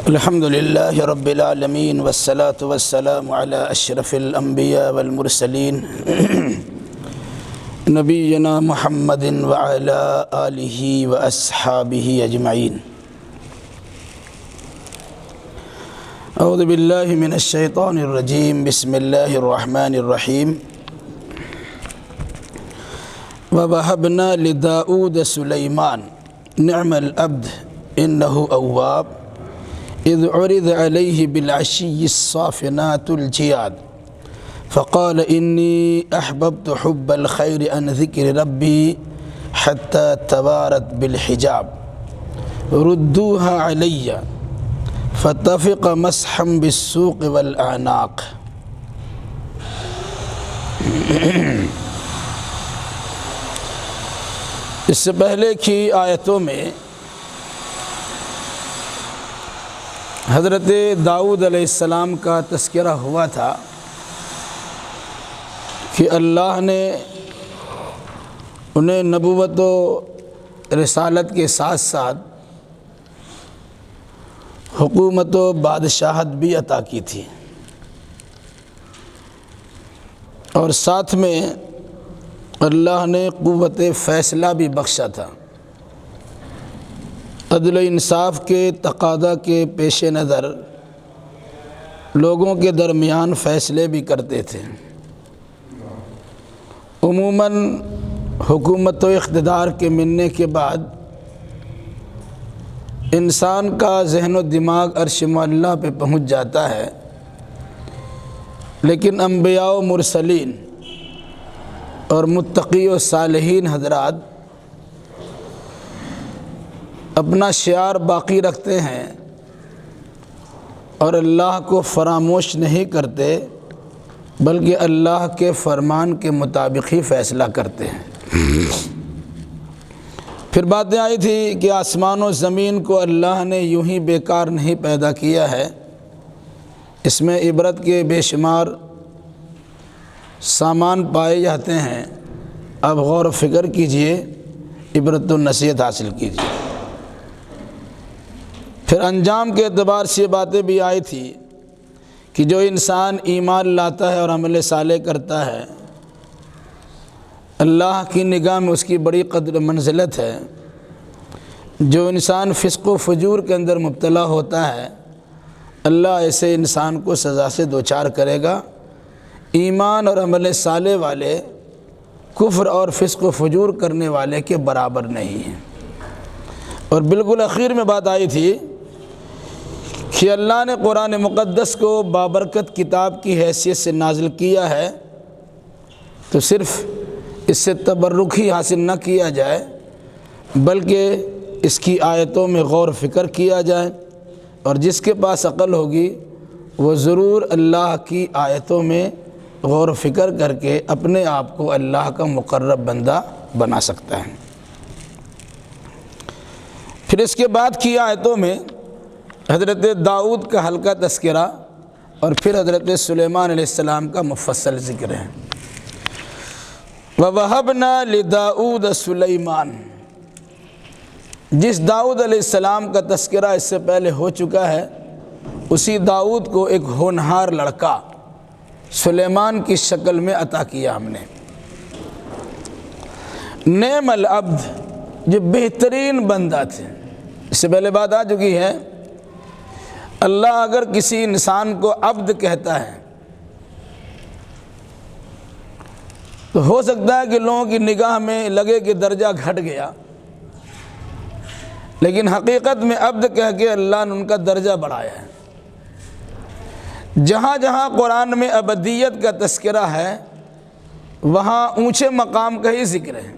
الحمد لله رب العالمين والصلاة والسلام على أشرف الأنبياء والمرسلين نبينا محمد وعلى آله وأصحابه أجمعين. أعوذ بالله من الشيطان الرجيم. بسم الله الرحمن الرحيم. ووهبنا لداود سليمان نعم العبد إنه أواب إذ عرض عليه بالعشي الصافنات الجياد فقال إني أحببت حب الخير عن ذكر ربي حتى توارت بالحجاب ردوها علي فاتفق مسحا بالسوق والأعناق. اس سے پہلے کی آیتوں میں حضرت داؤد علیہ السلام کا تذکرہ ہوا تھا کہ اللہ نے انہیں نبوت و رسالت کے ساتھ ساتھ حکومت و بادشاہت بھی عطا کی تھی، اور ساتھ میں اللہ نے قوت فیصلہ بھی بخشا تھا. عدل و انصاف کے تقاضا کے پیش نظر لوگوں کے درمیان فیصلے بھی کرتے تھے. عموماً حکومت و اقتدار کے ملنے کے بعد انسان کا ذہن و دماغ عرش معلیٰ پہ پہنچ جاتا ہے، لیکن انبیاء و مرسلین اور متقی و صالحین حضرات اپنا شعار باقی رکھتے ہیں اور اللہ کو فراموش نہیں کرتے، بلکہ اللہ کے فرمان کے مطابق ہی فیصلہ کرتے ہیں. پھر باتیں آئی تھی کہ آسمان و زمین کو اللہ نے یوں ہی بیکار نہیں پیدا کیا ہے، اس میں عبرت کے بے شمار سامان پائے جاتے ہیں. اب غور و فکر کیجئے، عبرت و نصیحت حاصل کیجئے. پھر انجام کے اعتبار سے یہ باتیں بھی آئی تھی کہ جو انسان ایمان لاتا ہے اور عمل صالح کرتا ہے، اللہ کی نگاہ میں اس کی بڑی قدر منزلت ہے. جو انسان فسق و فجور کے اندر مبتلا ہوتا ہے، اللہ ایسے انسان کو سزا سے دوچار کرے گا. ایمان اور عمل صالح والے کفر اور فسق و فجور کرنے والے کے برابر نہیں ہیں. اور بالکل اخیر میں بات آئی تھی کہ اللہ نے قرآن مقدس کو بابرکت کتاب کی حیثیت سے نازل کیا ہے، تو صرف اس سے تبرک ہی حاصل نہ کیا جائے، بلکہ اس کی آیتوں میں غور و فکر کیا جائے. اور جس کے پاس عقل ہوگی وہ ضرور اللہ کی آیتوں میں غور و فکر کر کے اپنے آپ کو اللہ کا مقرب بندہ بنا سکتا ہے. پھر اس کے بعد کی آیتوں میں حضرت داؤد کا ہلکا تذکرہ اور پھر حضرت سلیمان علیہ السلام کا مفصل ذکر ہے. وَوَهَبْنَا لِدَاؤُودَ سُلَيْمَانَ، جس داؤد علیہ السلام کا تذکرہ اس سے پہلے ہو چکا ہے، اسی داؤد کو ایک ہونہار لڑکا سلیمان کی شکل میں عطا کیا ہم نے. نعم العبد، جو بہترین بندہ تھے. اس سے پہلے بات آ چکی ہے، اللہ اگر کسی انسان کو عبد کہتا ہے تو ہو سکتا ہے کہ لوگوں کی نگاہ میں لگے کہ درجہ گھٹ گیا، لیکن حقیقت میں عبد کہہ کے اللہ نے ان کا درجہ بڑھایا ہے. جہاں جہاں قرآن میں عبدیت کا تذکرہ ہے، وہاں اونچے مقام کا ہی ذکر ہے.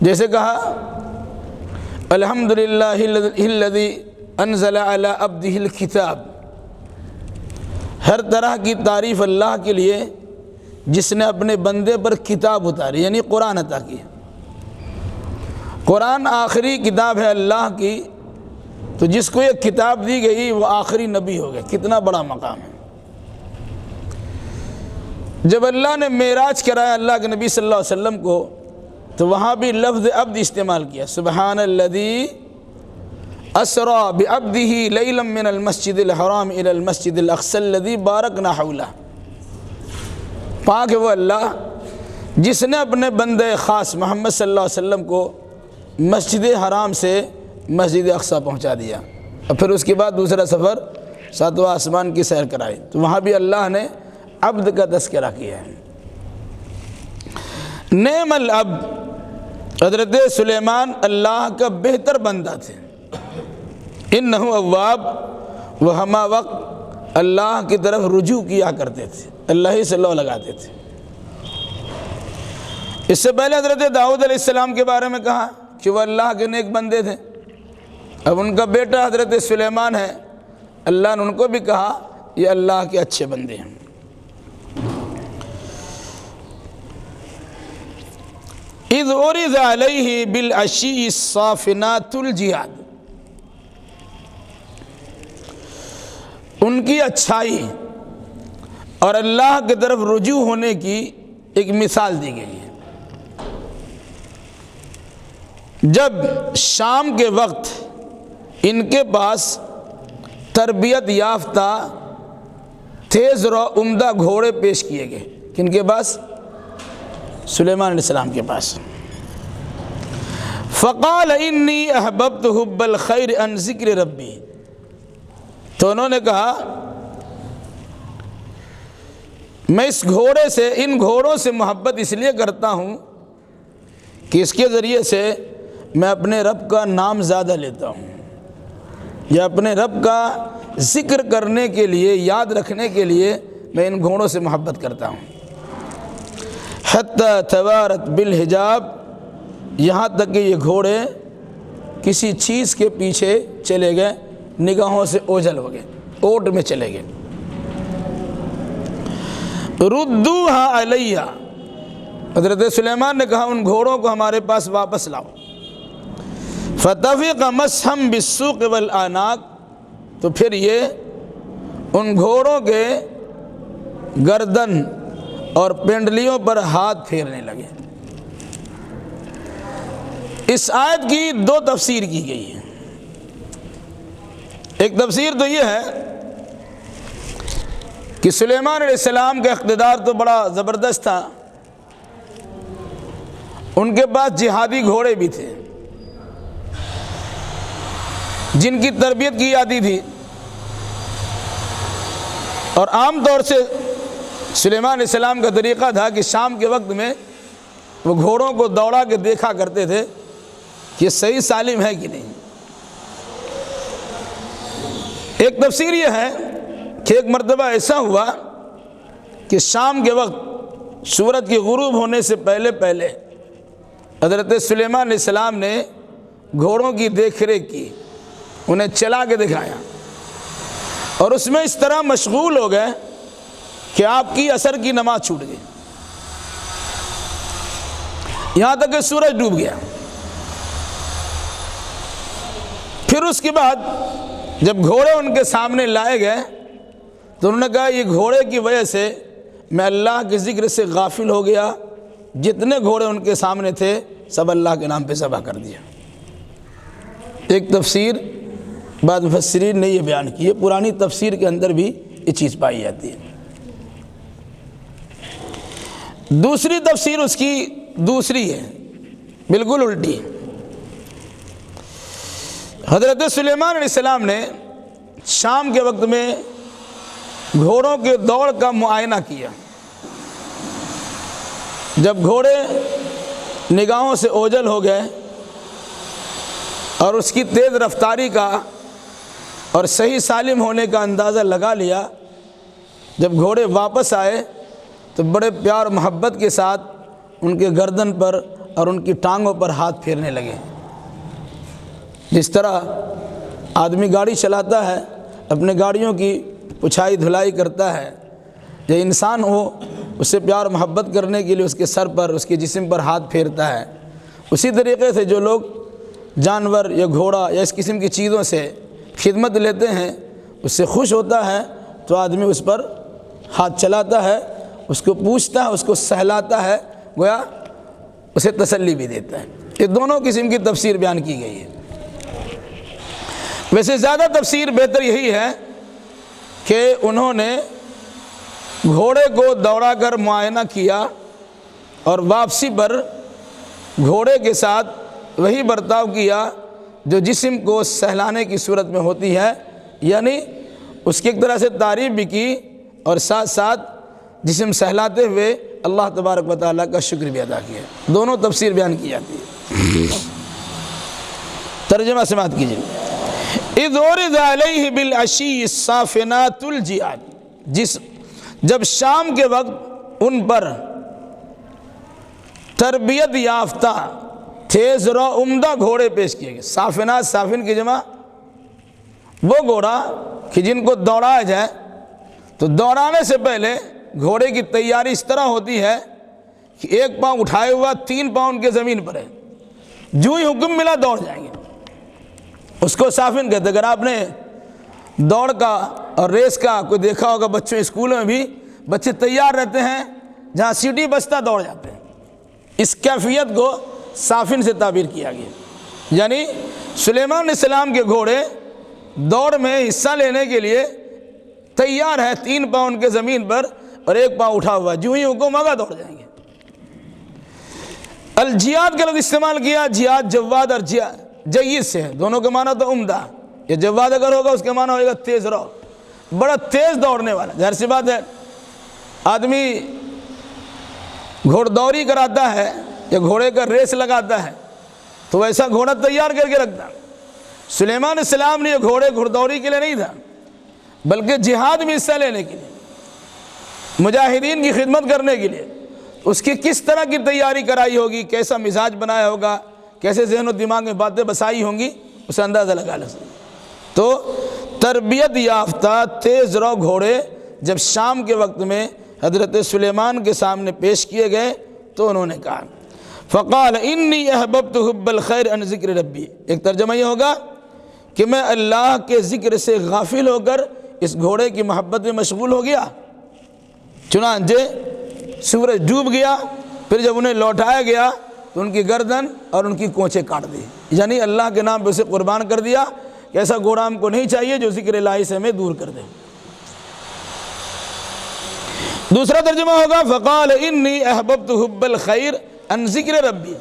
جیسے کہا الحمدللہ الذی انزل علی عبدہ الکتاب، ہر طرح کی تعریف اللہ کے لیے جس نے اپنے بندے پر کتاب اتاری، یعنی قرآن عطا کی. قرآن آخری کتاب ہے اللہ کی، تو جس کو یہ کتاب دی گئی وہ آخری نبی ہو گئے. کتنا بڑا مقام ہے. جب اللہ نے معراج کرایا اللہ کے نبی صلی اللہ علیہ وسلم کو، تو وہاں بھی لفظ عبد استعمال کیا. سبحان الذی اسرا بعبدہ لیلا من المسجد الحرام الی المسجد الاقصی الذی بارکنا حولہ، پاک ہے وہ اللہ جس نے اپنے بندے خاص محمد صلی اللہ علیہ وسلم کو مسجد حرام سے مسجد اقصی پہنچا دیا، اور پھر اس کے بعد دوسرا سفر ساتواں آسمان کی سیر کرائی، تو وہاں بھی اللہ نے عبد کا تذکرہ کیا ہے۔ نعم العبد، حضرت سلیمان اللہ کا بہتر بندہ تھے، انہ اواب، وہ ہمہ وقت اللہ کی طرف رجوع کیا کرتے تھے، اللہ ہی سے لو لگاتے تھے۔ اس سے پہلے حضرت داؤد علیہ السلام کے بارے میں کہا کہ وہ اللہ کے نیک بندے تھے، اب ان کا بیٹا حضرت سلیمان ہے، اللہ نے ان کو بھی کہا یہ اللہ کے اچھے بندے ہیں۔ اذ عرض علیہ بالعشی الصافنات الجیاد، ان کی اچھائی اور اللہ کی طرف رجوع ہونے کی ایک مثال دی گئی ہے۔ جب شام کے وقت ان کے پاس تربیت یافتہ تیز رو عمدہ گھوڑے پیش کیے گئے، کن کے پاس؟ سلیمان علیہ السلام کے پاس۔ فقال انی احببت حب الخیر عن ذکر ربی، تو انہوں نے کہا میں اس گھوڑے سے، ان گھوڑوں سے محبت اس لیے کرتا ہوں کہ اس کے ذریعے سے میں اپنے رب کا نام زیادہ لیتا ہوں، یا اپنے رب کا ذکر کرنے کے لیے، یاد رکھنے کے لیے میں ان گھوڑوں سے محبت کرتا ہوں۔ حتی توارت بالحجاب، یہاں تک کہ یہ گھوڑے کسی چیز کے پیچھے چلے گئے، نگاہوں سے اوجھل ہو گئے، اوٹ میں چلے گئے۔ ردوہا علیہ، حضرت سلیمان نے کہا ان گھوڑوں کو ہمارے پاس واپس لاؤ۔ فتفق مسحم بالسوق والاعناق، تو پھر یہ ان گھوڑوں کے گردن اور پنڈلیوں پر ہاتھ پھیرنے لگے۔ اس آیت کی دو تفسیر کی گئی ہے۔ ایک تفسیر تو یہ ہے کہ سلیمان علیہ السلام کا اقتدار تو بڑا زبردست تھا، ان کے پاس جہادی گھوڑے بھی تھے جن کی تربیت کی جاتی تھی، اور عام طور سے سلیمان علیہ السلام کا طریقہ تھا کہ شام کے وقت میں وہ گھوڑوں کو دوڑا کے دیکھا کرتے تھے کہ یہ صحیح سالم ہے کہ نہیں۔ ایک تفسیر یہ ہے کہ ایک مرتبہ ایسا ہوا کہ شام کے وقت سورج کی غروب ہونے سے پہلے پہلے حضرت سلیمان علیہ السلام نے گھوڑوں کی دیکھ ریکھ کی، انہیں چلا کے دکھایا، اور اس میں اس طرح مشغول ہو گئے کہ آپ کی عصر کی نماز چھوٹ گئی، یہاں تک کہ سورج ڈوب گیا۔ پھر اس کے بعد جب گھوڑے ان کے سامنے لائے گئے تو انہوں نے کہا یہ گھوڑے کی وجہ سے میں اللہ کے ذکر سے غافل ہو گیا، جتنے گھوڑے ان کے سامنے تھے سب اللہ کے نام پہ ذبح کر دیا۔ ایک تفسیر بعض مفسرین نے یہ بیان کی ہے، پرانی تفسیر کے اندر بھی یہ چیز پائی جاتی ہے۔ دوسری تفسیر اس کی دوسری ہے، بالکل الٹی۔ حضرت سلیمان علیہ السلام نے شام کے وقت میں گھوڑوں کے دوڑ کا معائنہ کیا، جب گھوڑے نگاہوں سے اوجھل ہو گئے اور اس کی تیز رفتاری کا اور صحیح سالم ہونے کا اندازہ لگا لیا، جب گھوڑے واپس آئے تو بڑے پیار و محبت کے ساتھ ان کے گردن پر اور ان کی ٹانگوں پر ہاتھ پھیرنے لگے۔ جس طرح آدمی گاڑی چلاتا ہے، اپنے گاڑیوں کی پچھائی دھلائی کرتا ہے، یا انسان ہو اسے پیار و محبت کرنے کے لیے اس کے سر پر، اس کے جسم پر ہاتھ پھیرتا ہے، اسی طریقے سے جو لوگ جانور یا گھوڑا یا اس قسم کی چیزوں سے خدمت لیتے ہیں، اس سے خوش ہوتا ہے تو آدمی اس پر ہاتھ چلاتا ہے، اس کو پوچھتا ہے، اس کو سہلاتا ہے، گویا اسے تسلی بھی دیتا ہے۔ یہ دونوں قسم کی تفسیر بیان کی گئی ہے۔ ویسے زیادہ تفسیر بہتر یہی ہے کہ انہوں نے گھوڑے کو دوڑا کر معائنہ کیا اور واپسی پر گھوڑے کے ساتھ وہی برتاؤ کیا جو جسم کو سہلانے کی صورت میں ہوتی ہے، یعنی اس کی ایک طرح سے تعریف بھی کی اور ساتھ ساتھ جسم سہلاتے ہوئے اللہ تبارک و تعالیٰ کا شکر بھی ادا کیا۔ دونوں تفسیر بیان کی جاتی ہے۔ ترجمہ سماعت کیجیے۔ اذ عرض علیہ بالعشی الصافنات الجیاد، جب شام کے وقت ان پر تربیت یافتہ تیز رو عمدہ گھوڑے پیش کیے گئے۔ صافنات، صافن کی جمع وہ گھوڑا کہ جن کو دوڑایا جائے، تو دوڑانے سے پہلے گھوڑے کی تیاری اس طرح ہوتی ہے کہ ایک پاؤں اٹھائے ہوا 3 پاؤں کے زمین پر ہے، جو ہی حکم ملا دوڑ جائیں گے، اس کو صافن کہتے ہیں۔ اگر آپ نے دوڑ کا اور ریس کا کوئی دیکھا ہوگا، بچوں اسکولوں میں بھی بچے تیار رہتے ہیں، جہاں سیٹی بجتا دوڑ جاتے ہیں، اس کیفیت کو صافن سے تعبیر کیا گیا۔ یعنی سلیمان علیہ السلام کے گھوڑے دوڑ میں حصہ لینے کے لیے تیار ہے، 3 پاؤں کے زمین پر اور 1 پاؤں اٹھا ہوا، جو ہی حکم ہوگا دوڑ جائیں گے۔ الجیاد کا لفظ استعمال کیا، جیاد جواد اور جید سے ہے، دونوں کے معنی تو عمدہ۔ یہ جواد اگر ہوگا اس کے معنی ہوگا تیز رو، بڑا تیز دوڑنے والا۔ ظاہر سی بات ہے، آدمی گھوڑ دوری کراتا ہے یا گھوڑے کا ریس لگاتا ہے تو ایسا گھوڑا تیار کر کے رکھتا۔ سلیمان علیہ السلام نے یہ گھوڑے گھڑدوری کے لیے نہیں تھا، بلکہ جہاد میں حصہ لینے کے لیے، مجاہدین کی خدمت کرنے کے لیے۔ اس کی کس طرح کی تیاری کرائی ہوگی، کیسا مزاج بنایا ہوگا، کیسے ذہن و دماغ میں باتیں بسائی ہوں گی، اسے اندازہ لگا لیں۔ تو تربیت یافتہ تیز رو گھوڑے جب شام کے وقت میں حضرت سلیمان کے سامنے پیش کیے گئے تو انہوں نے کہا فقال انی احببت حب الخیر عن ذکر ربی۔ ایک ترجمہ یہ ہوگا کہ میں اللہ کے ذکر سے غافل ہو کر اس گھوڑے کی محبت میں مشغول ہو گیا۔ چنانچہ سورج ڈوب گیا، پھر جب انہیں لوٹایا گیا تو ان کی گردن اور ان کی کونچیں کاٹ دی، یعنی اللہ کے نام پہ اسے قربان کر دیا کہ ایسا گھوڑا ہم کو نہیں چاہیے جو ذکر الہی سے ہمیں دور کر دے۔ دوسرا ترجمہ ہوگا فقال انی احببت حب الخیر عن ذکر ربی،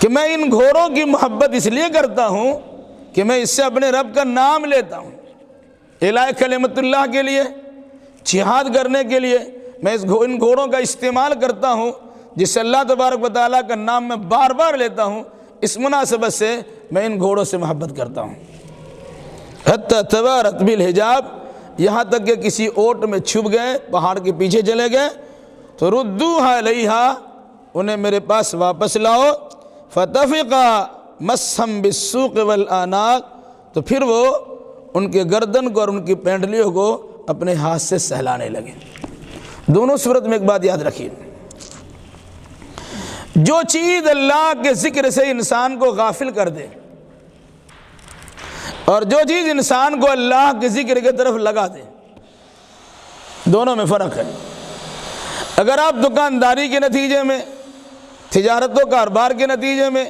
کہ میں ان گھوڑوں کی محبت اس لیے کرتا ہوں کہ میں اس سے اپنے رب کا نام لیتا ہوں، اعلاء کلمت اللہ کے لیے، جہاد کرنے کے لیے میں ان گھوڑوں کا استعمال کرتا ہوں، جس سے اللہ تبارک و تعالیٰ کا نام میں بار بار لیتا ہوں۔ اس مناسبت سے میں ان گھوڑوں سے محبت کرتا ہوں۔ حتی توارت بالحجاب، یہاں تک کہ کسی اوٹ میں چھپ گئے، پہاڑ کے پیچھے چلے گئے، تو ردوہا علیہا، انہیں میرے پاس واپس لاؤ، فتفقا مسحم بالسوق والآناق، تو پھر وہ ان کے گردن کو اور ان کی پینڈلیوں کو اپنے ہاتھ سے سہلانے لگے۔ دونوں صورت میں ایک بات یاد رکھیے، جو چیز اللہ کے ذکر سے انسان کو غافل کر دے اور جو چیز انسان کو اللہ کے ذکر کی طرف لگا دے، دونوں میں فرق ہے۔ اگر آپ دکانداری کے نتیجے میں، تجارت و کاروبار کے نتیجے میں،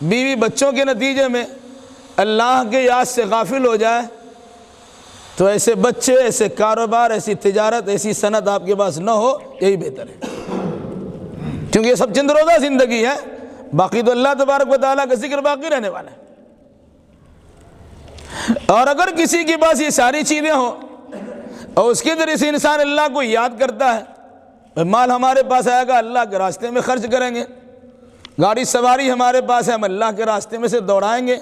بیوی بچوں کے نتیجے میں اللہ کے یاد سے غافل ہو جائے تو ایسے بچے، ایسے کاروبار، ایسی تجارت، ایسی صنعت آپ کے پاس نہ ہو، یہی بہتر ہے، کیونکہ یہ سب چند روزہ زندگی ہے، باقی تو اللہ تبارک و تعالیٰ کا ذکر باقی رہنے والا ہے۔ اور اگر کسی کے پاس یہ ساری چیزیں ہوں اور اس کے ذریعے سے انسان اللہ کو یاد کرتا ہے، مال ہمارے پاس آئے گا اللہ کے راستے میں خرچ کریں گے، گاڑی سواری ہمارے پاس ہے ہم اللہ کے راستے میں سے دوڑائیں گے،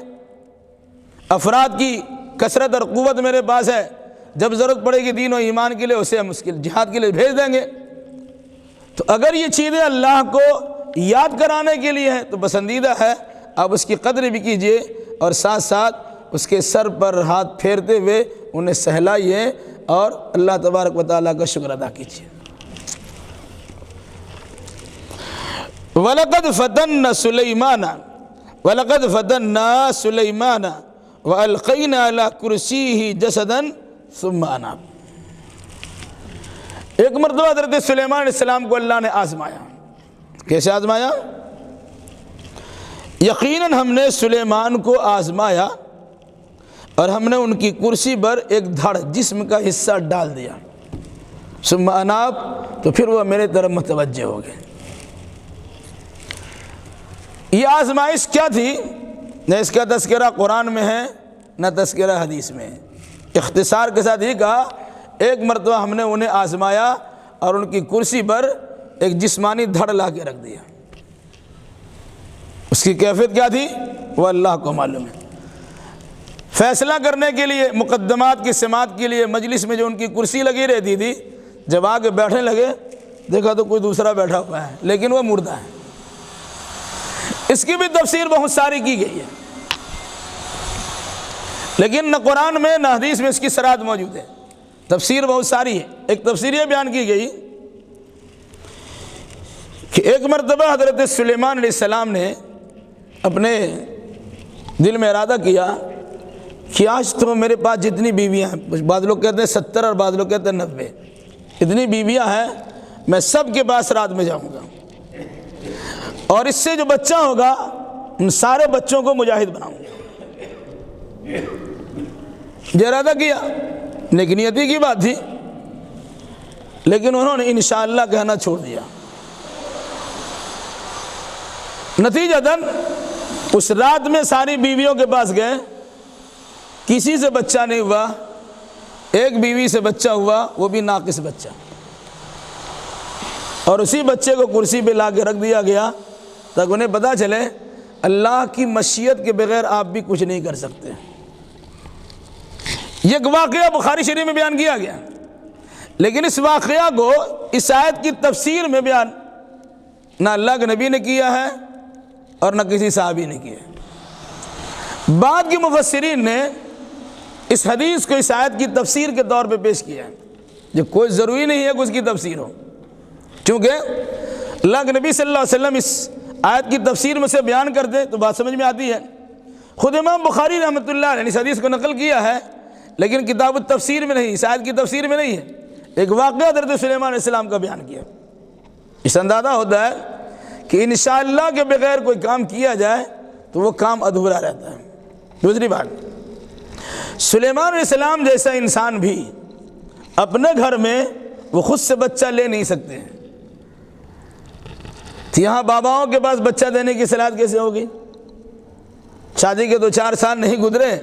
افراد کی کثرت اور قوت میرے پاس ہے، جب ضرورت پڑے گی دین و ایمان کے لیے اسے ہم اس کے جہاد کے لیے بھیج دیں گے۔ تو اگر یہ چیزیں اللہ کو یاد کرانے کے لیے ہیں تو پسندیدہ ہے، آپ اس کی قدر بھی کیجئے اور ساتھ ساتھ اس کے سر پر ہاتھ پھیرتے ہوئے انہیں سہلائیے اور اللہ تبارک و تعالیٰ کا شکر ادا کیجیے۔ وَلَقَدْ فَتَنَّا سُلَيْمَانَ وَلَقَدْ فَتَنَّا سُلَيْمَانَ وَأَلْقَيْنَا عَلَى كُرْسِيِّهِ جَسَدًا ثُمَّ أَنَابَ۔ ایک مرتبہ حضرت سلیمان علیہ السلام کو اللہ نے آزمایا۔ کیسے آزمایا؟ یقیناً ہم نے سلیمان کو آزمایا اور ہم نے ان کی کرسی پر ایک دھڑ جسم کا حصہ ڈال دیا، ثم اناب، تو پھر وہ میرے طرف متوجہ ہو گئے۔ یہ آزمائش کیا تھی؟ نہ اس کا تذکرہ قرآن میں ہے نہ تذکرہ حدیث میں ہے۔ اختصار کے ساتھ یہ کہا ایک مرتبہ ہم نے انہیں آزمایا اور ان کی کرسی پر ایک جسمانی دھڑ لا کے رکھ دیا۔ اس کی کیفیت کیا تھی وہ اللہ کو معلوم ہے۔ فیصلہ کرنے کے لیے، مقدمات کی سماعت کے لیے مجلس میں جو ان کی کرسی لگی رہتی تھی، جب آ کے بیٹھنے لگے دیکھا تو کوئی دوسرا بیٹھا ہوا ہے، لیکن وہ مردہ ہے۔ اس کی بھی تفسیر بہت ساری کی گئی ہے، لیکن نہ قرآن میں نہ حدیث میں اس کی صراحت موجود ہے۔ تفسیر بہت ساری ہے۔ ایک تفسیر یہ بیان کی گئی کہ ایک مرتبہ حضرت سلیمان علیہ السلام نے اپنے دل میں ارادہ کیا کہ آج تو میرے پاس جتنی بیویاں ہیں، بعض لوگ کہتے ہیں 70 اور بعض لوگ کہتے ہیں 90، اتنی بیویاں ہیں، میں سب کے پاس رات میں جاؤں گا، اور اس سے جو بچہ ہوگا ان سارے بچوں کو مجاہد بناؤں گا۔ یہ ارادہ کیا، نیک نیتی کی بات تھی، لیکن انہوں نے انشاءاللہ کہنا چھوڑ دیا۔ نتیجتاً اس رات میں ساری بیویوں کے پاس گئے، کسی سے بچہ نہیں ہوا، ایک بیوی سے بچہ ہوا، وہ بھی ناقص بچہ، اور اسی بچے کو کرسی پہ لا کے رکھ دیا گیا تاکہ انہیں پتہ چلے اللہ کی مشیت کے بغیر آپ بھی کچھ نہیں کر سکتے۔ یہ ایک واقعہ بخاری شریف میں بیان کیا گیا، لیکن اس واقعہ کو اس آیت کی تفسیر میں بیان نہ اللہ کے نبی نے کیا ہے اور نہ کسی صحابی نے کیا ہے۔ بعد کے مفسرین نے اس حدیث کو اس آیت کی تفسیر کے طور پہ پیش کیا ہے، جو کوئی ضروری نہیں ہے کہ اس کی تفسیر ہو، کیونکہ اللہ کے نبی صلی اللہ علیہ وسلم اس آیت کی تفسیر میں سے بیان کرتے تو بات سمجھ میں آتی ہے۔ خود امام بخاری رحمۃ اللہ علیہ نے اس حدیث کو نقل کیا ہے، لیکن کتاب التفسیر میں نہیں، اس آیت کی تفسیر میں نہیں ہے۔ ایک واقعہ حضرت سلیمان علیہ السلام کا بیان کیا۔ اس اندازہ ہوتا ہے کہ انشاءاللہ کے بغیر کوئی کام کیا جائے تو وہ کام ادھورا رہتا ہے۔ دوسری بات، سلیمان علیہ السلام جیسا انسان بھی اپنے گھر میں وہ خود سے بچہ لے نہیں سکتے ہیں، تو یہاں باباؤں کے پاس بچہ دینے کی صلاحیت کیسے ہوگی؟ شادی کے 2-4 سال نہیں گزرے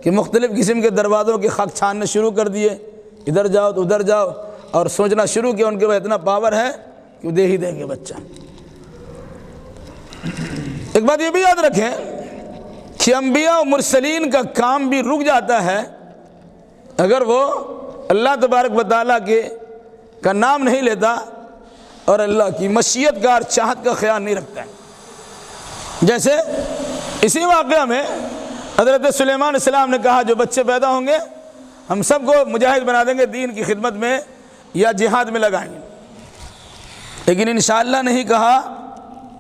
کہ مختلف قسم کے دروازوں کے خاک چھاننے شروع کر دیے، ادھر جاؤ تو ادھر جاؤ، اور سوچنا شروع کیا ان کے پاس اتنا پاور ہے کہ وہ دے ہی دیں گے بچہ۔ ایک بات یہ بھی یاد رکھیں کہ انبیاء و مرسلین کا کام بھی رک جاتا ہے اگر وہ اللہ تبارک و تعالیٰ کا نام نہیں لیتا اور اللہ کی مشیت کا اور چاہت کا خیال نہیں رکھتا ہے۔ جیسے اسی واقعہ میں حضرت سلیمان علیہ السلام نے کہا جو بچے پیدا ہوں گے ہم سب کو مجاہد بنا دیں گے، دین کی خدمت میں یا جہاد میں لگائیں گے، لیکن انشاءاللہ نہیں کہا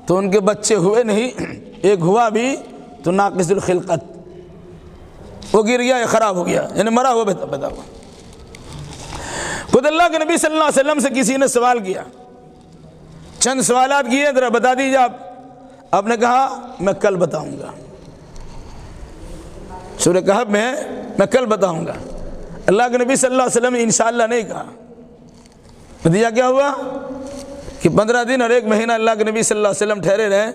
تو ان کے بچے ہوئے نہیں، ایک ہوا بھی تو ناقص الخلقت، وہ گر گیا یا خراب ہو گیا، یعنی مرا ہوا پیدا ہوا۔ خود اللہ کے نبی صلی اللہ علیہ وسلم سے کسی نے سوال کیا، چند سوالات کیے، ذرا بتا دیجیے آپ نے کہا میں کل بتاؤں گا، سورہ کہف میں کل بتاؤں گا۔ اللہ کے نبی صلی اللہ علیہ وسلم نے انشاءاللہ نہیں کہا، نتیجہ کیا ہوا کہ 15 دن اور 1 مہینہ اللہ کے نبی صلی اللہ علیہ وسلم ٹھہرے رہے،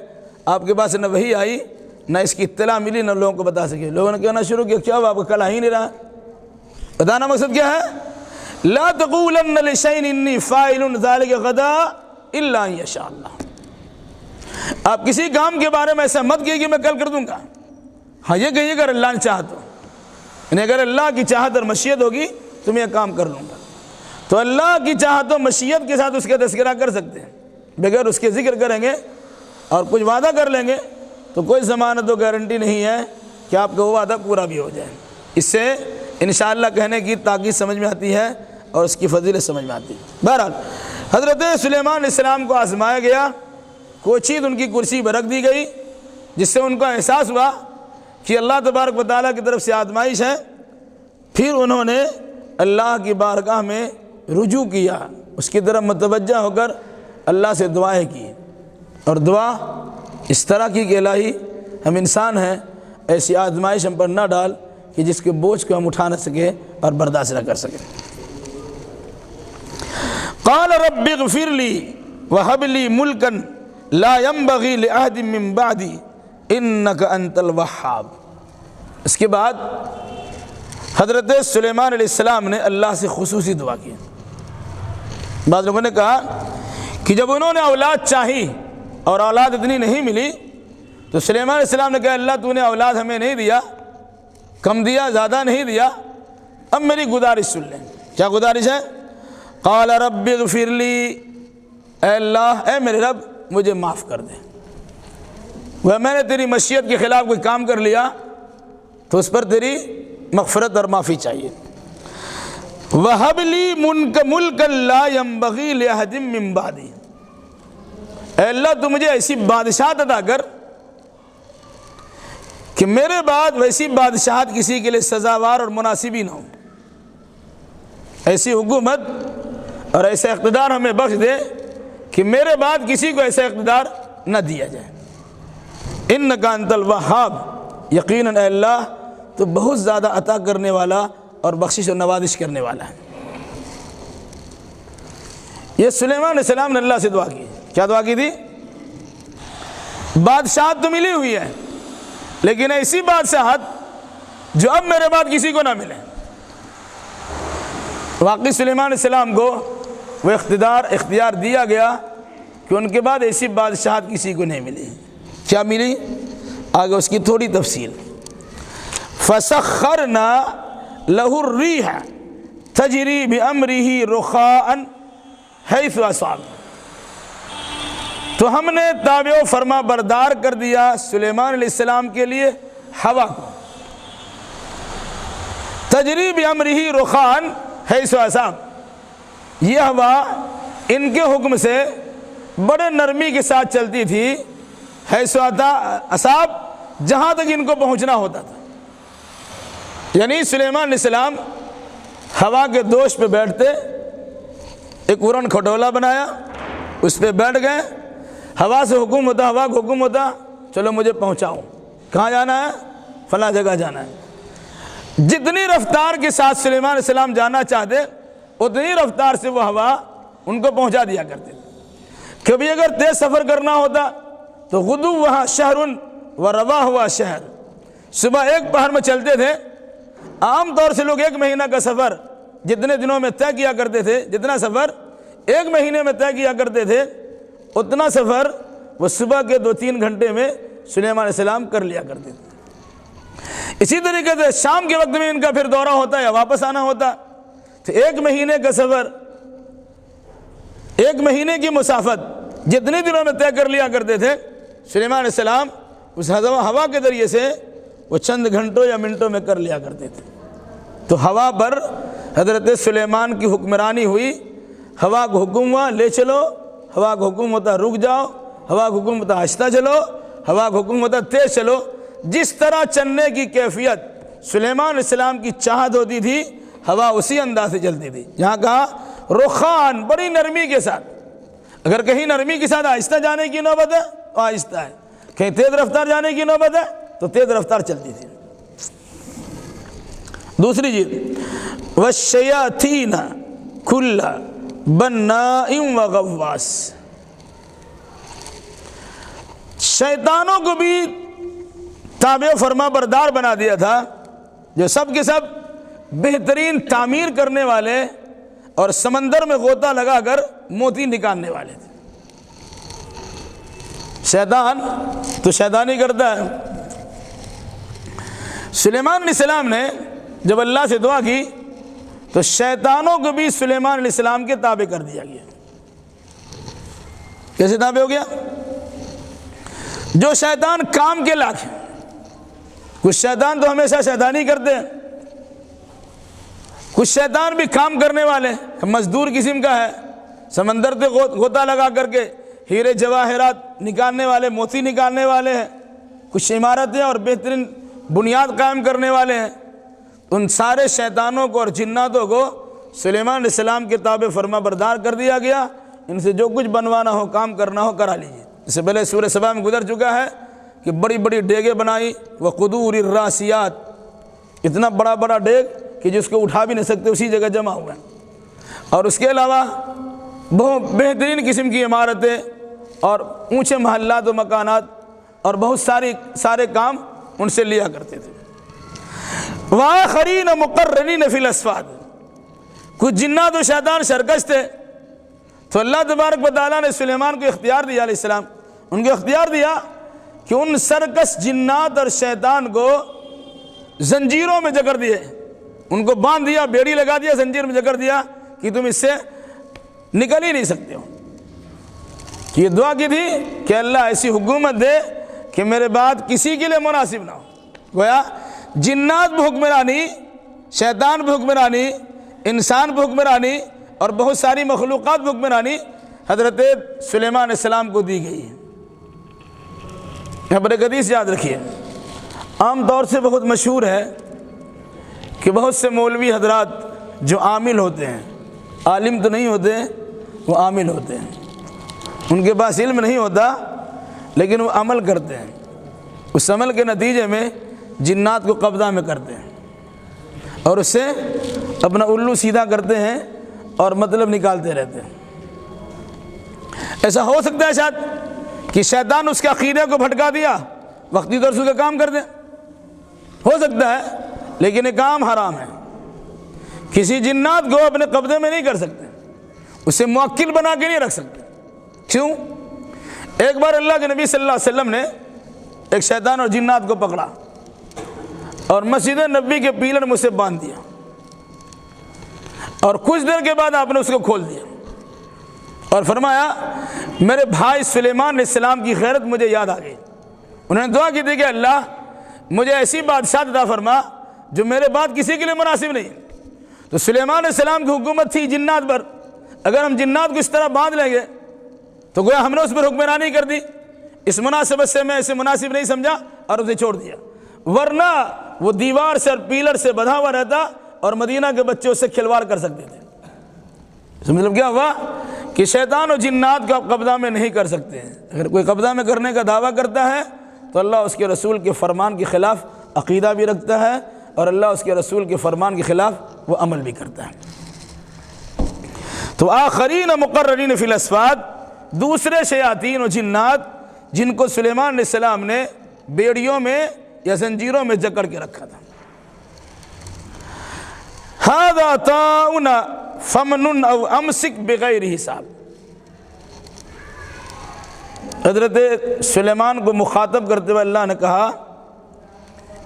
آپ کے پاس نہ وحی آئی نہ اس کی اطلاع ملی نہ لوگوں کو بتا سکے۔ لوگوں نے کہنا شروع کیا کیا ہوا، آپ کو کل آ ہی نہیں رہا۔ بتانا مقصد کیا ہے؟ لا تقولن لشیء انی فاعل ذلک غدا الا ان یشاء اللہ۔ آپ کسی کام کے بارے میں ایسا مت کیجیے کہ میں کل کر دوں گا، ہاں یہ کہیے اگر اللہ نے چاہا تو، یعنی اگر اللہ کی چاہت اور مشیت ہوگی تو میں یہ کام کر لوں گا۔ تو اللہ کی چاہت و مشیت کے ساتھ اس کا تذکرہ کر سکتے ہیں، بغیر اس کے ذکر کریں گے اور کچھ وعدہ کر لیں گے تو کوئی ضمانت و گارنٹی نہیں ہے کہ آپ کا وہ وعدہ پورا بھی ہو جائے۔ اس سے انشاءاللہ کہنے کی تاکید سمجھ میں آتی ہے اور اس کی فضیلت سمجھ میں آتی ہے۔ بہرحال حضرت سلیمان علیہ السلام کو آزمایا گیا، کوچید ان کی کرسی پر رکھ دی گئی، جس سے ان کو احساس ہوا کہ اللہ تبارک و تعالیٰ کی طرف سے آزمائش ہے۔ پھر انہوں نے اللہ کی بارگاہ میں رجوع کیا، اس کی طرف متوجہ ہو کر اللہ سے دعائیں کی، اور دعا اس طرح کی کہ الہی ہم انسان ہیں، ایسی آزمائش ہم پر نہ ڈال کہ جس کے بوجھ کو ہم اٹھا نہ سکے اور برداشت نہ کر سکیں۔ قال رب اغفر لی وہب لی ملکا لا ينبغی لأحد من بعدی انک انت الوہاب۔ اس کے بعد حضرت سلیمان علیہ السلام نے اللہ سے خصوصی دعا کی۔ بعض لوگوں نے کہا کہ جب انہوں نے اولاد چاہی اور اولاد اتنی نہیں ملی تو سلیمان علیہ السلام نے کہا اللہ تو نے اولاد ہمیں نہیں دیا، کم دیا، زیادہ نہیں دیا، اب میری گزارش سن لیں۔ کیا گزارش ہے؟ قال رب اغفر لی، اے اللہ، اے میرے رب مجھے معاف کر دے، وہ میں نے تیری مشیت کے خلاف کوئی کام کر لیا تو اس پر تیری مغفرت اور معافی چاہیے۔ وَهَبْ لِي مُلْكًا لَا يَنبَغِي لِأَحَدٍ مِّن بَعْدِي، اے اللہ تو مجھے ایسی بادشاہت عطا کر کہ میرے بعد ویسی بادشاہت کسی کے لیے سزاوار اور مناسب ہی نہ ہو، ایسی حکومت اور ایسا اقتدار ہمیں بخش دے کہ میرے بعد کسی کو ایسا اقتدار نہ دیا جائے۔ انک انت الوہاب، یقیناً اے اللہ تو بہت زیادہ عطا کرنے والا اور بخشش و نوازش کرنے والا ہے۔ یہ سلیمان علیہ السلام نے اللہ سے دعا کی۔ کیا دعا کی تھی؟ بادشاہت تو ملی ہوئی ہے لیکن ایسی بادشاہت جو اب میرے بعد کسی کو نہ ملے۔ واقعی سلیمان علیہ السلام کو وہ اختیار دیا گیا کہ ان کے بعد ایسی بادشاہت کسی کو نہیں ملی۔ کیا ملی؟ آگے اس کی تھوڑی تفصیل۔ فَسَخَّرْنَا لَهُ الرِّيحَ تَجْرِي بِأَمْرِهِ رُخَاءً حَيْثُ أَصَابَ، تو ہم نے تابع و فرما بردار کر دیا سلیمان علیہ السلام کے لیے ہوا کو۔ تجری بِأَمْرِهِ رُخَاءً حَيْثُ أَصَابَ، یہ ہوا ان کے حکم سے بڑے نرمی کے ساتھ چلتی تھی، حیث اصاب، جہاں تک ان کو پہنچنا ہوتا تھا۔ یعنی سلیمان علیہ السلام ہوا کے دوش پہ بیٹھتے، ایک ورن کھٹولا بنایا، اس پہ بیٹھ گئے، ہوا سے حکم ہوتا، ہوا کو حکم ہوتا چلو مجھے پہنچاؤ، کہاں جانا ہے؟ فلاں جگہ جانا ہے۔ جتنی رفتار کے ساتھ سلیمان علیہ السلام جانا چاہتے اتنی رفتار سے وہ ہوا ان کو پہنچا دیا کرتے تھے۔ کبھی اگر تیز سفر کرنا ہوتا تو غدو وہاں شہر و رواح ہوا شہر، صبح ایک پہر میں چلتے تھے۔ عام طور سے لوگ 1 مہینہ کا سفر جتنے دنوں میں طے کیا کرتے تھے، جتنا سفر 1 مہینے میں طے کیا کرتے تھے اتنا سفر وہ صبح کے 2-3 گھنٹے میں سلیمان علیہ السلام کر لیا کرتے تھے۔ اسی طریقے سے شام کے وقت میں ان کا پھر دورہ ہوتا یا واپس آنا ہوتا تو 1 مہینے کا سفر، 1 مہینے کی مسافت جتنے دنوں میں طے کر لیا کرتے تھے سلیمان علیہ السلام اس ہوا کے ذریعے سے وہ چند گھنٹوں یا منٹوں میں کر لیا کرتے تھے۔ تو ہوا پر حضرت سلیمان کی حکمرانی ہوئی، ہوا کو حکم ہوا لے چلو، ہوا کو حکم ہوتا رک جاؤ، ہوا کو حکم ہوتا آہستہ چلو، ہوا کو حکم ہوتا تیز چلو۔ جس طرح چلنے کی کیفیت سلیمان علیہ السلام کی چاہت ہوتی تھی ہوا اسی انداز سے چلتی تھی۔ یہاں کہا رخان، بڑی نرمی کے ساتھ۔ اگر کہیں نرمی کے ساتھ آہستہ جانے کی نوبت ہے تو آہستہ ہے، کہیں تیز رفتار جانے کی نوبت ہے تو تیز رفتار چلتی تھی۔ دوسری چیز وَالشَّيَاطِينَ كُلَّ بَنَّاءٍ وَغَوَّاصٍ، شیطانوں کو بھی تابع و فرما بردار بنا دیا تھا، جو سب کے سب بہترین تعمیر کرنے والے اور سمندر میں غوطہ لگا کر موتی نکالنے والے تھے۔ شیطان تو شیطانی کرتا ہے۔ سلیمان علیہ السلام نے جب اللہ سے دعا کی تو شیطانوں کو بھی سلیمان علیہ السلام کے تابع کر دیا گیا۔ کیسے تابع ہو گیا؟ جو شیطان کام کے لاکھ ہیں، کچھ شیطان تو ہمیشہ شیطانی کرتے ہیں، کچھ شیطان بھی کام کرنے والے مزدور قسم کا ہے، سمندر سے غوطہ لگا کر کے ہیرے جواہرات نکالنے والے، موتی نکالنے والے ہیں، کچھ عمارتیں اور بہترین بنیاد قائم کرنے والے ہیں۔ ان سارے شیطانوں کو اور جناتوں کو سلیمان علیہ السلام کے تابع فرما بردار کر دیا گیا۔ ان سے جو کچھ بنوانا ہو، کام کرنا ہو، کرا لیجیے۔ اس سے پہلے سورہ سبا میں گزر چکا ہے کہ بڑی بڑی ڈیگیں بنائی، وقدور الراسیات، اتنا بڑا بڑا ڈیگ کہ جس کو اٹھا بھی نہیں سکتے اسی جگہ جمع ہوئے ہیں، اور اس کے علاوہ بہت بہترین قسم کی عمارتیں اور اونچے محلات و مکانات اور بہت سارے کام ان سے لیا کرتے تھے۔ وآخرین مقرنین فی الاصفاد، کچھ جنات و شیطان سرکش تھے، تو اللہ تبارک و تعالیٰ نے سلیمان کو اختیار دیا علیہ السلام، ان کو اختیار دیا کہ ان سرکش جنات اور شیطان کو زنجیروں میں جکڑ دیے، ان کو باندھ دیا، بیڑی لگا دیا، زنجیر میں جکڑ دیا کہ تم اس سے نکل ہی نہیں سکتے ہو۔ یہ دعا کی تھی کہ اللہ ایسی حکومت دے کہ میرے بعد کسی کے لیے مناسب نہ ہو۔ گویا جنات بھی حکمرانی، شیطان بھی حکمرانی، انسان بھی حکمرانی اور بہت ساری مخلوقات بھی حکمرانی حضرت سلیمان علیہ السلام کو دی گئی ہے۔ یہاں پر ایک حدیث یاد رکھیے، عام طور سے بہت مشہور ہے کہ بہت سے مولوی حضرات جو عامل ہوتے ہیں، عالم تو نہیں ہوتے، وہ عامل ہوتے ہیں، ان کے پاس علم نہیں ہوتا لیکن وہ عمل کرتے ہیں، اس عمل کے نتیجے میں جنات کو قبضہ میں کرتے ہیں اور اس سے اپنا الو سیدھا کرتے ہیں اور مطلب نکالتے رہتے ہیں۔ ایسا ہو سکتا ہے شاید کہ شیطان اس کے عقیدے کو بھٹکا دیا، وقتی طور سے کا کام کر دیں، ہو سکتا ہے، لیکن یہ کام حرام ہے۔ کسی جنات کو اپنے قبضے میں نہیں کر سکتے، اسے موکل بنا کے نہیں رکھ سکتے۔ کیوں؟ ایک بار اللہ کے نبی صلی اللہ علیہ وسلم نے ایک شیطان اور جنات کو پکڑا اور مسجد نبی کے پیلر میں اسے باندھ دیا، اور کچھ دیر کے بعد آپ نے اس کو کھول دیا اور فرمایا میرے بھائی سلیمان علیہ السلام کی خیرت مجھے یاد آ گئی۔ انہوں نے دعا کی تھی کہ اللہ مجھے ایسی بادشاہت عطا فرما جو میرے بعد کسی کے لیے مناسب نہیں۔ تو سلیمان علیہ السلام کی حکومت تھی جنات پر، اگر ہم جنات کو اس طرح باندھ لیں گے تو گویا ہم نے اس پر حکمرانی کر دی، اس مناسبت سے میں اسے مناسب نہیں سمجھا اور اسے چھوڑ دیا، ورنہ وہ دیوار سے اور پیلر سے بندھا ہوا رہتا اور مدینہ کے بچے اس سے کھلواڑ کر سکتے تھے۔ اس مطلب کیا ہوا کہ شیطان و جنات کو آپ قبضہ میں نہیں کر سکتے ہیں۔ اگر کوئی قبضہ میں کرنے کا دعویٰ کرتا ہے تو اللہ اس کے رسول کے فرمان کے خلاف عقیدہ بھی رکھتا ہے اور اللہ اس کے رسول کے فرمان کے خلاف وہ عمل بھی کرتا ہے۔ تو آخرین مقررین فی الاصفاد، دوسرے شیاطین و جنات جن کو سلیمان علیہ السلام نے بیڑیوں میں یا زنجیروں میں جکڑ کے رکھا تھا۔ ھذا طاعنا فمن او امسک بغیر حساب، حضرت سلیمان کو مخاطب کرتے ہوئے اللہ نے کہا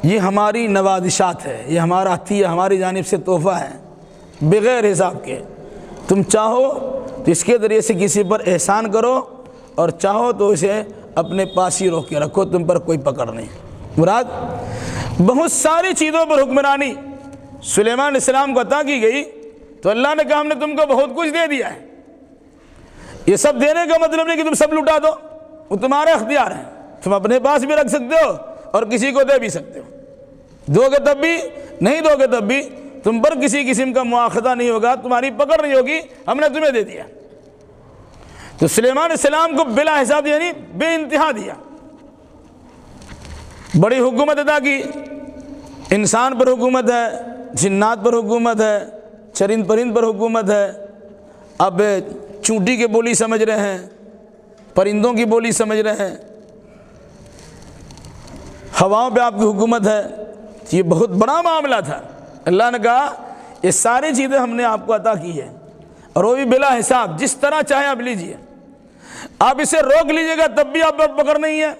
یہ ہماری نوازشات ہے، یہ ہمارا عطیہ، ہماری جانب سے تحفہ ہے بغیر حساب کے، تم چاہو تو اس کے ذریعے سے کسی پر احسان کرو اور چاہو تو اسے اپنے پاس ہی روک کے رکھو، تم پر کوئی پکڑ نہیں۔ مراد بہت ساری چیزوں پر حکمرانی سلیمان علیہ السلام کو عطا کی گئی، تو اللہ نے کہا ہم نے تم کو بہت کچھ دے دیا ہے۔ یہ سب دینے کا مطلب نہیں کہ تم سب لٹا دو، وہ تمہارا اختیار ہے، تم اپنے پاس بھی رکھ سکتے ہو اور کسی کو دے بھی سکتے ہو، دو گے تب بھی، نہیں دو گے تب بھی، تم پر کسی قسم کا مواخذہ نہیں ہوگا، تمہاری پکڑ نہیں ہوگی، ہم نے تمہیں دے دیا۔ تو سلیمان علیہ السلام کو بلا حساب یعنی بے انتہا دیا، بڑی حکومت ادا کی، انسان پر حکومت ہے، جنات پر حکومت ہے، چرند پرند پر حکومت ہے، اب چونٹی کی بولی سمجھ رہے ہیں، پرندوں کی بولی سمجھ رہے ہیں، ہواؤں پہ آپ کی حکومت ہے۔ یہ بہت بڑا معاملہ تھا۔ اللہ نے کہا یہ ساری چیزیں ہم نے آپ کو عطا کی ہے اور وہ بھی بلا حساب، جس طرح چاہے آپ لیجئے، آپ اسے روک لیجئے گا تب بھی آپ پر پکڑ نہیں ہے،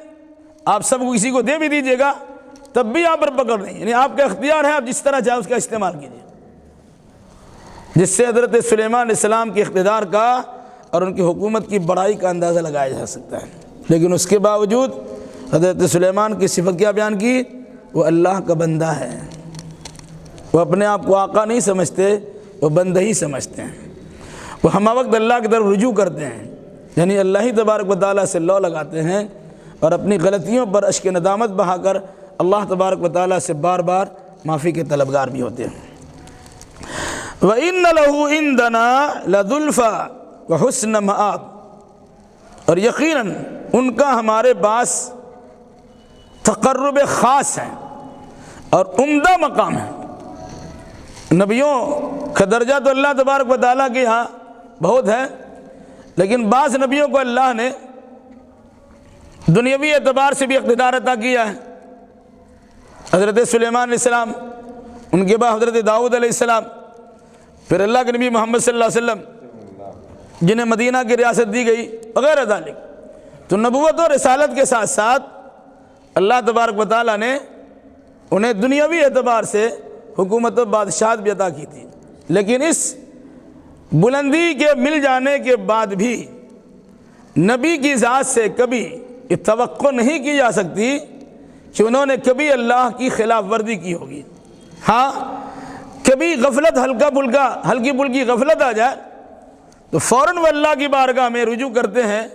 آپ سب کو کسی کو دے بھی دیجئے گا تب بھی آپ پر پکڑ نہیں، یعنی آپ کا اختیار ہے، آپ جس طرح چاہے اس کا استعمال کیجئے، جس سے حضرت سلیمان علیہ السلام کے اقتدار کا اور ان کی حکومت کی بڑائی کا اندازہ لگایا جا سکتا ہے۔ لیکن اس کے باوجود حضرت سلیمان کی صفت کیا بیان کی؟ وہ اللہ کا بندہ ہے، وہ اپنے آپ کو آقا نہیں سمجھتے، وہ بندہ ہی سمجھتے ہیں، وہ ہمہ وقت اللہ کی طرف رجوع کرتے ہیں، یعنی اللہ ہی تبارک و تعالیٰ سے لو لگاتے ہیں اور اپنی غلطیوں پر اشک ندامت بہا کر اللہ تبارک و تعالیٰ سے بار بار معافی کے طلبگار بھی ہوتے ہیں۔ وَإِنَّ لَهُ عِندَنَا لَزُلْفَىٰ وَحُسْنَ مَآبٍ، اور یقیناً ان کا ہمارے پاس تقرب خاص ہے اور عمدہ مقام ہے۔ نبیوں کا درجہ تو اللہ تبارک و تعالیٰ کے یہاں بہت ہے، لیکن بعض نبیوں کو اللہ نے دنیاوی اعتبار سے بھی اقتدار عطا کیا ہے۔ حضرت سلیمان علیہ السلام، ان کے بعد حضرت داؤد علیہ السلام، پھر اللہ کے نبی محمد صلی اللہ علیہ وسلم جنہیں مدینہ کی ریاست دی گئی وغیرہ ذالک۔ تو نبوت اور رسالت کے ساتھ ساتھ اللہ تبارک و تعالیٰ نے انہیں دنیاوی اعتبار سے حکومت و بادشاہت بھی عطا کی تھی، لیکن اس بلندی کے مل جانے کے بعد بھی نبی کی ذات سے کبھی یہ توقع نہیں کی جا سکتی کہ انہوں نے کبھی اللہ کی خلاف ورزی کی ہوگی۔ ہاں کبھی غفلت ہلکی پھلکی غفلت آ جائے تو فوراً وہ اللہ کی بارگاہ میں رجوع کرتے ہیں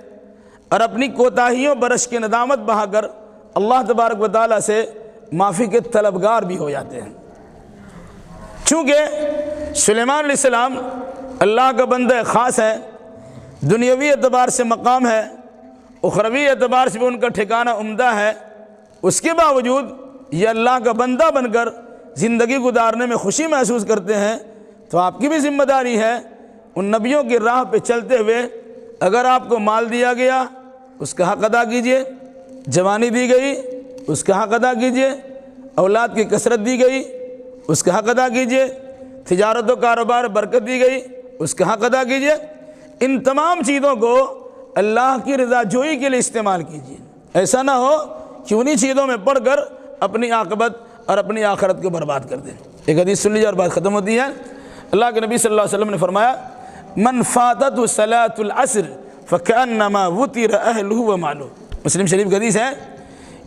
اور اپنی کوتاہیوں برش کی ندامت بہا کر اللہ تبارک و تعالیٰ سے معافی کے طلبگار بھی ہو جاتے ہیں۔ چونکہ سلیمان علیہ السلام اللہ کا بندہ خاص ہے، دنیاوی اعتبار سے مقام ہے، اخروی اعتبار سے بھی ان کا ٹھکانہ عمدہ ہے، اس کے باوجود یہ اللہ کا بندہ بن کر زندگی گزارنے میں خوشی محسوس کرتے ہیں۔ تو آپ کی بھی ذمہ داری ہے ان نبیوں کی راہ پہ چلتے ہوئے، اگر آپ کو مال دیا گیا اس کا حق ادا کیجئے، جوانی دی گئی اس کا حق ادا کیجئے، اولاد کی کثرت دی گئی اس کا حق ادا کیجئے، تجارت و کاروبار برکت دی گئی اس کا حق ادا کیجئے۔ ان تمام چیزوں کو اللہ کی رضا جوئی کے لیے استعمال کیجئے، ایسا نہ ہو کہ انہی چیزوں میں پڑھ کر اپنی عاقبت اور اپنی آخرت کو برباد کر دیں۔ ایک حدیث سن لیجیے اور بات ختم ہوتی ہے۔ اللہ کے نبی صلی اللہ علیہ وسلم نے فرمایا، من فاتت صلاۃ العصر فکأنما وطر اہلہ ومالہ۔ مسلم شریف کی حدیث ہے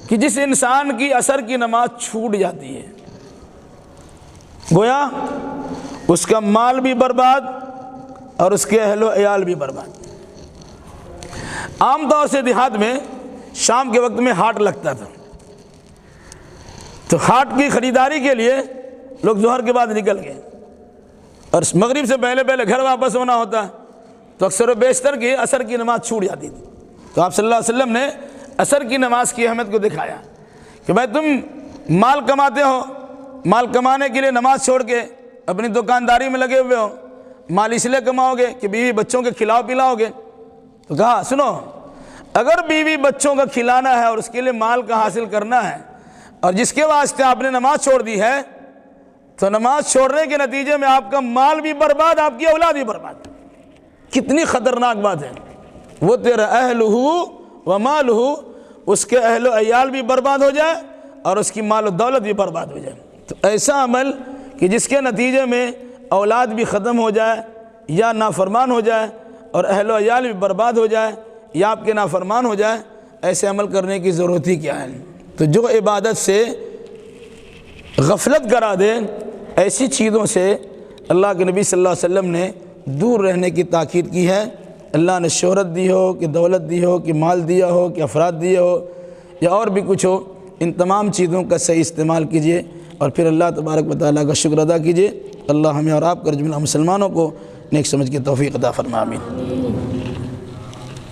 کہ جس انسان کی عصر کی نماز چھوٹ جاتی ہے، گویا اس کا مال بھی برباد اور اس کے اہل و عیال بھی برباد۔ عام طور سے دیہات میں شام کے وقت میں ہاٹ لگتا تھا، تو ہاٹ کی خریداری کے لیے لوگ ظہر کے بعد نکل گئے اور مغرب سے پہلے گھر واپس ہونا ہوتا، تو اکثر و بیشتر کی عصر کی نماز چھوٹ جاتی تھی۔ تو آپ صلی اللہ علیہ وسلم نے عصر کی نماز کی اہمیت کو دکھایا کہ بھائی تم مال کماتے ہو، مال کمانے کے لیے نماز چھوڑ کے اپنی دکانداری میں لگے ہوئے ہو، مال اس لیے کماؤ گے کہ بیوی بچوں کے کھلاؤ پلاؤ گے۔ تو کہا سنو، اگر بیوی بچوں کا کھلانا ہے اور اس کے لیے مال کا حاصل کرنا ہے اور جس کے واسطے آپ نے نماز چھوڑ دی ہے، تو نماز چھوڑنے کے نتیجے میں آپ کا مال بھی برباد، آپ کی اولاد بھی برباد۔ کتنی خطرناک بات ہے۔ وہ تیرا اہلہ و مالہ، اس کے اہل و عیال بھی برباد ہو جائے اور اس کی مال و دولت بھی برباد ہو جائے۔ تو ایسا عمل کہ جس کے نتیجے میں اولاد بھی ختم ہو جائے یا نافرمان ہو جائے اور اہل و عیال بھی برباد ہو جائے یا آپ کے نافرمان ہو جائے، ایسے عمل کرنے کی ضرورت ہی کیا ہے؟ تو جو عبادت سے غفلت کرا دے، ایسی چیزوں سے اللہ کے نبی صلی اللہ علیہ وسلم نے دور رہنے کی تاکید کی ہے۔ اللہ نے شہرت دی ہو کہ دولت دی ہو کہ مال دیا ہو کہ افراد دیے ہو یا اور بھی کچھ ہو، ان تمام چیزوں کا صحیح استعمال کیجیے اور پھر اللہ تبارک و تعالیٰ کا شکر ادا کیجیے۔ اللہ ہمیں اور آپ کا جملہ مسلمانوں کو نیک سمجھ کی توفیق عطا فرمائے، آمین۔